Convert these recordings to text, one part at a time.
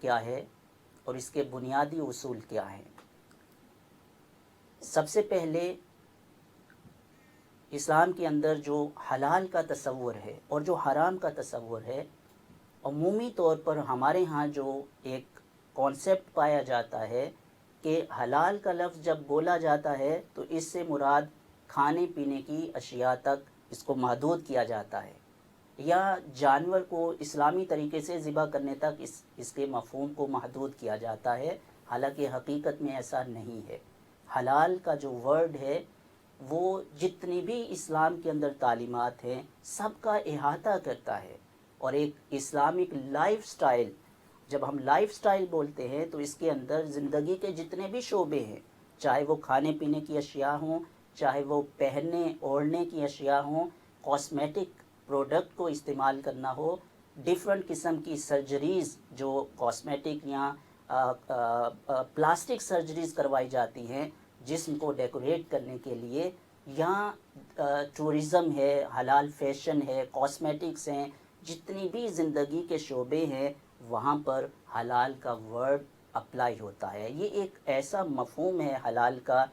کیا ہے اور اس کے بنیادی اصول کیا ہیں۔ سب سے پہلے اسلام کے اندر جو حلال کا تصور ہے اور جو حرام کا تصور ہے، عمومی طور پر ہمارے ہاں جو ایک کانسیپٹ پایا جاتا ہے کہ حلال کا لفظ جب بولا جاتا ہے تو اس سے مراد کھانے پینے کی اشیاء تک اس کو محدود کیا جاتا ہے، یا جانور کو اسلامی طریقے سے ذبح کرنے تک اس کے مفہوم کو محدود کیا جاتا ہے، حالانکہ حقیقت میں ایسا نہیں ہے۔ حلال کا جو ورڈ ہے وہ جتنی بھی اسلام کے اندر تعلیمات ہیں سب کا احاطہ کرتا ہے، اور ایک اسلامک لائف سٹائل، جب ہم لائف سٹائل بولتے ہیں تو اس کے اندر زندگی کے جتنے بھی شعبے ہیں، چاہے وہ کھانے پینے کی اشیاء ہوں، چاہے وہ پہننے اوڑھنے کی اشیاء ہوں، کاسمیٹک پروڈکٹ کو استعمال کرنا ہو، ڈیفرنٹ قسم کی سرجریز جو کاسمیٹک یا پلاسٹک سرجریز کروائی جاتی ہیں جسم کو ڈیکوریٹ کرنے کے لیے، یا ٹورزم ہے، حلال فیشن ہے، کاسمیٹکس ہیں، جتنی بھی زندگی کے شعبے ہیں وہاں پر حلال کا ورڈ اپلائی ہوتا ہے۔ یہ ایک ایسا مفہوم ہے حلال کا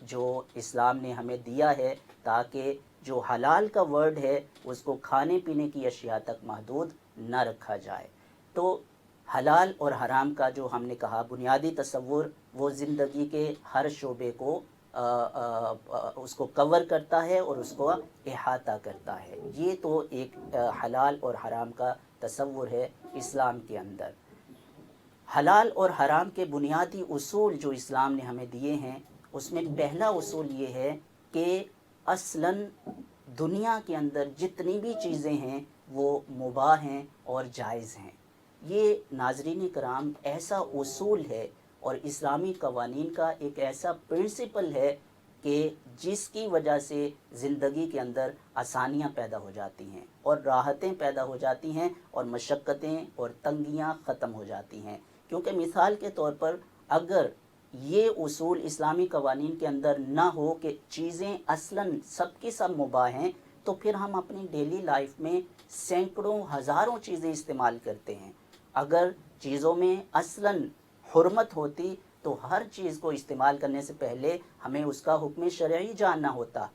جو اسلام نے ہمیں دیا ہے تاکہ جو حلال کا ورڈ ہے اس کو کھانے پینے کی اشیاء تک محدود نہ رکھا جائے۔ تو حلال اور حرام کا جو ہم نے کہا بنیادی تصور، وہ زندگی کے ہر شعبے کو اس کو کور کرتا ہے اور اس کو احاطہ کرتا ہے۔ یہ تو ایک حلال اور حرام کا تصور ہے اسلام کے اندر۔ حلال اور حرام کے بنیادی اصول جو اسلام نے ہمیں دیے ہیں، اس میں پہلا اصول یہ ہے کہ اصلاً دنیا کے اندر جتنی بھی چیزیں ہیں وہ مباح ہیں اور جائز ہیں۔ یہ ناظرین کرام ایسا اصول ہے اور اسلامی قوانین کا ایک ایسا پرنسپل ہے کہ جس کی وجہ سے زندگی کے اندر آسانیاں پیدا ہو جاتی ہیں اور راحتیں پیدا ہو جاتی ہیں اور مشقتیں اور تنگیاں ختم ہو جاتی ہیں۔ کیونکہ مثال کے طور پر اگر یہ اصول اسلامی قوانین کے اندر نہ ہو کہ چیزیں اصلاً سب کی سب مباح ہیں، تو پھر ہم اپنی ڈیلی لائف میں سینکڑوں ہزاروں چیزیں استعمال کرتے ہیں۔ اگر چیزوں میں اصلاً حرمت ہوتی تو ہر چیز کو استعمال کرنے سے پہلے ہمیں اس کا حکم شرعی جاننا ہوتا،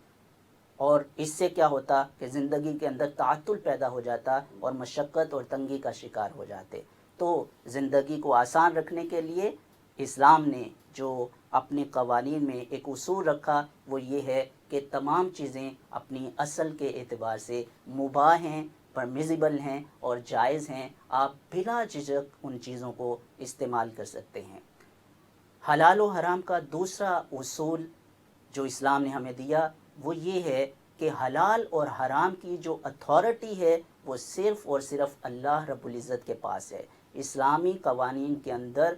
اور اس سے کیا ہوتا کہ زندگی کے اندر تعطل پیدا ہو جاتا اور مشقت اور تنگی کا شکار ہو جاتے۔ تو زندگی کو آسان رکھنے کے لیے اسلام نے جو اپنے قوانین میں ایک اصول رکھا وہ یہ ہے کہ تمام چیزیں اپنی اصل کے اعتبار سے مباح ہیں، پرمیزیبل ہیں اور جائز ہیں، آپ بلا جھجک ان چیزوں کو استعمال کر سکتے ہیں۔ حلال و حرام کا دوسرا اصول جو اسلام نے ہمیں دیا وہ یہ ہے کہ حلال اور حرام کی جو اتھارٹی ہے وہ صرف اور صرف اللہ رب العزت کے پاس ہے۔ اسلامی قوانین کے اندر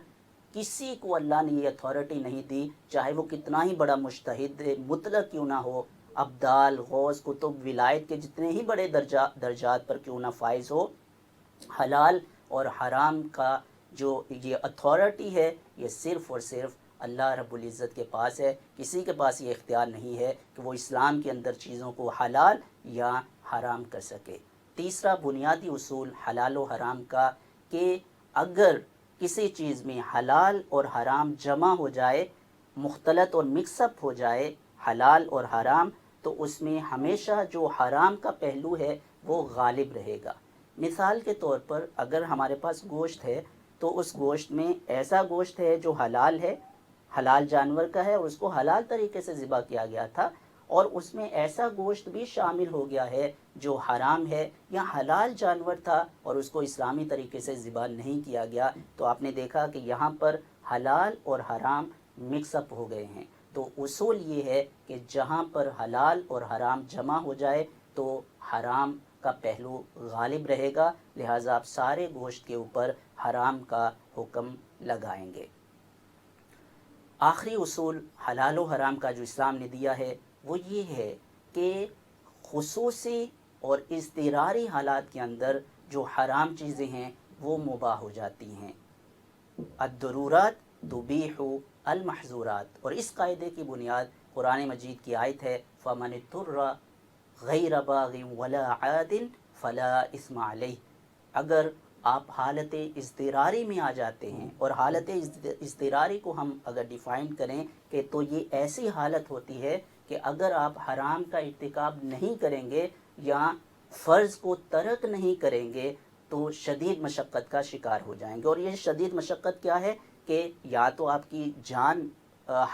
کسی کو اللہ نے یہ اتھارٹی نہیں دی، چاہے وہ کتنا ہی بڑا مجتہد مطلق کیوں نہ ہو، ابدال، غوث، کتب، ولایت کے جتنے ہی بڑے درجات پر کیوں نہ فائز ہو، حلال اور حرام کا جو یہ اتھارٹی ہے یہ صرف اور صرف اللہ رب العزت کے پاس ہے۔ کسی کے پاس یہ اختیار نہیں ہے کہ وہ اسلام کے اندر چیزوں کو حلال یا حرام کر سکے۔ تیسرا بنیادی اصول حلال و حرام کا کہ اگر کسی چیز میں حلال اور حرام جمع ہو جائے، مختلط اور مکس اپ ہو جائے حلال اور حرام، تو اس میں ہمیشہ جو حرام کا پہلو ہے وہ غالب رہے گا۔ مثال کے طور پر اگر ہمارے پاس گوشت ہے تو اس گوشت میں ایسا گوشت ہے جو حلال ہے، حلال جانور کا ہے اور اس کو حلال طریقے سے ذبح کیا گیا تھا، اور اس میں ایسا گوشت بھی شامل ہو گیا ہے جو حرام ہے یا حلال جانور تھا اور اس کو اسلامی طریقے سے ذبح نہیں کیا گیا، تو آپ نے دیکھا کہ یہاں پر حلال اور حرام مکس اپ ہو گئے ہیں۔ تو اصول یہ ہے کہ جہاں پر حلال اور حرام جمع ہو جائے تو حرام کا پہلو غالب رہے گا، لہٰذا آپ سارے گوشت کے اوپر حرام کا حکم لگائیں گے۔ آخری اصول حلال و حرام کا جو اسلام نے دیا ہے وہ یہ ہے کہ خصوصی اور اضطراری حالات کے اندر جو حرام چیزیں ہیں وہ مباح ہو جاتی ہیں۔ الضرورات تبیح المحظورات، اور اس قاعدے کی بنیاد قرآن مجید کی آیت ہے فَمَنِ اضْطُرَّ غَيْرَ بَاغٍ وَلَا عَادٍ فَلَا إِثْمَ عَلَيْهِ۔ اگر آپ حالت اضطراری میں آ جاتے ہیں. اور حالت اضطراری کو ہم اگر ڈیفائن کریں کہ تو یہ ایسی حالت ہوتی ہے کہ اگر آپ حرام کا ارتکاب نہیں کریں گے یا فرض کو ترک نہیں کریں گے تو شدید مشقت کا شکار ہو جائیں گے. اور یہ شدید مشقت کیا ہے کہ یا تو آپ کی جان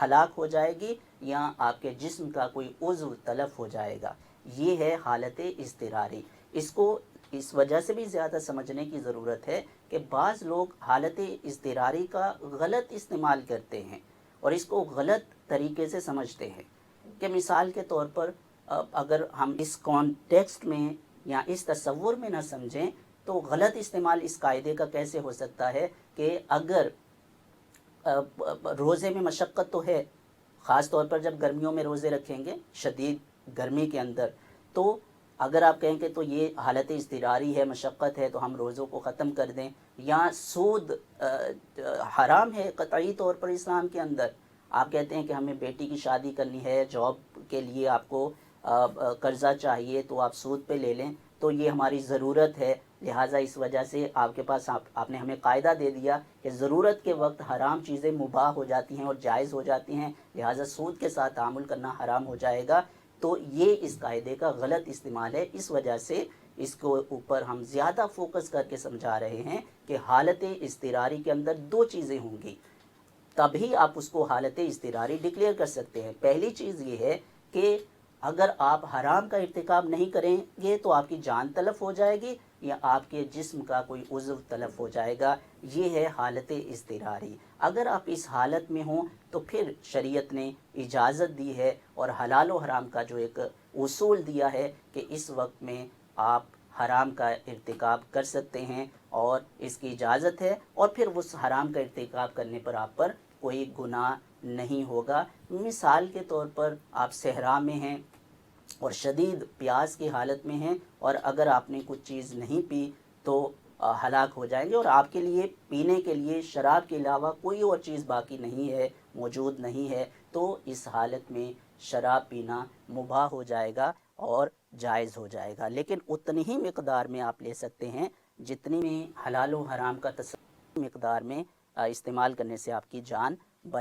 ہلاک ہو جائے گی یا آپ کے جسم کا کوئی عضو تلف ہو جائے گا. یہ ہے حالت اضطراری. اس کو اس وجہ سے بھی زیادہ سمجھنے کی ضرورت ہے کہ بعض لوگ حالت اضطراری کا غلط استعمال کرتے ہیں اور اس کو غلط طریقے سے سمجھتے ہیں. کہ مثال کے طور پر اگر ہم اس کانٹیکسٹ میں یا اس تصور میں نہ سمجھیں تو غلط استعمال اس قاعدے کا کیسے ہو سکتا ہے کہ اگر روزے میں مشقت تو ہے، خاص طور پر جب گرمیوں میں روزے رکھیں گے شدید گرمی کے اندر، تو اگر آپ کہیں کہ تو یہ حالت اضطراری ہے، مشقت ہے، تو ہم روزوں کو ختم کر دیں. یا سود حرام ہے قطعی طور پر اسلام کے اندر. آپ کہتے ہیں کہ ہمیں بیٹی کی شادی کرنی ہے، جاب کے لیے آپ کو قرضہ چاہیے تو آپ سود پہ لے لیں، تو یہ ہماری ضرورت ہے، لہٰذا اس وجہ سے آپ کے پاس آپ نے ہمیں قاعدہ دے دیا کہ ضرورت کے وقت حرام چیزیں مباح ہو جاتی ہیں اور جائز ہو جاتی ہیں، لہٰذا سود کے ساتھ تعامل کرنا حرام ہو جائے گا. تو یہ اس قاعدے کا غلط استعمال ہے. اس وجہ سے اس کو اوپر ہم زیادہ فوکس کر کے سمجھا رہے ہیں کہ حالت اضطراری کے اندر دو چیزیں ہوں گی، تبھی آپ اس کو حالت اضطراری ڈکلیئر کر سکتے ہیں. پہلی چیز یہ ہے کہ اگر آپ حرام کا ارتکاب نہیں کریں گے تو آپ کی جان تلف ہو جائے گی یا آپ کے جسم کا کوئی عضو تلف ہو جائے گا. یہ ہے حالت اضطراری. اگر آپ اس حالت میں ہوں تو پھر شریعت نے اجازت دی ہے اور حلال و حرام کا جو ایک اصول دیا ہے کہ اس وقت میں آپ حرام کا ارتکاب کر سکتے ہیں اور اس کی اجازت ہے، اور پھر اس حرام کا ارتکاب کرنے پر آپ پر کوئی گناہ نہیں ہوگا. مثال کے طور پر آپ صحرا میں ہیں اور شدید پیاس کی حالت میں ہیں اور اگر آپ نے کچھ چیز نہیں پی تو ہلاک ہو جائیں گے، اور آپ کے لیے پینے کے لیے شراب کے علاوہ کوئی اور چیز باقی نہیں ہے، موجود نہیں ہے، تو اس حالت میں شراب پینا مباح ہو جائے گا اور جائز ہو جائے گا. لیکن اتنی ہی مقدار میں آپ لے سکتے ہیں جتنی میں حلال و حرام کا تصور مقدار میں استعمال کرنے سے آپ کی جان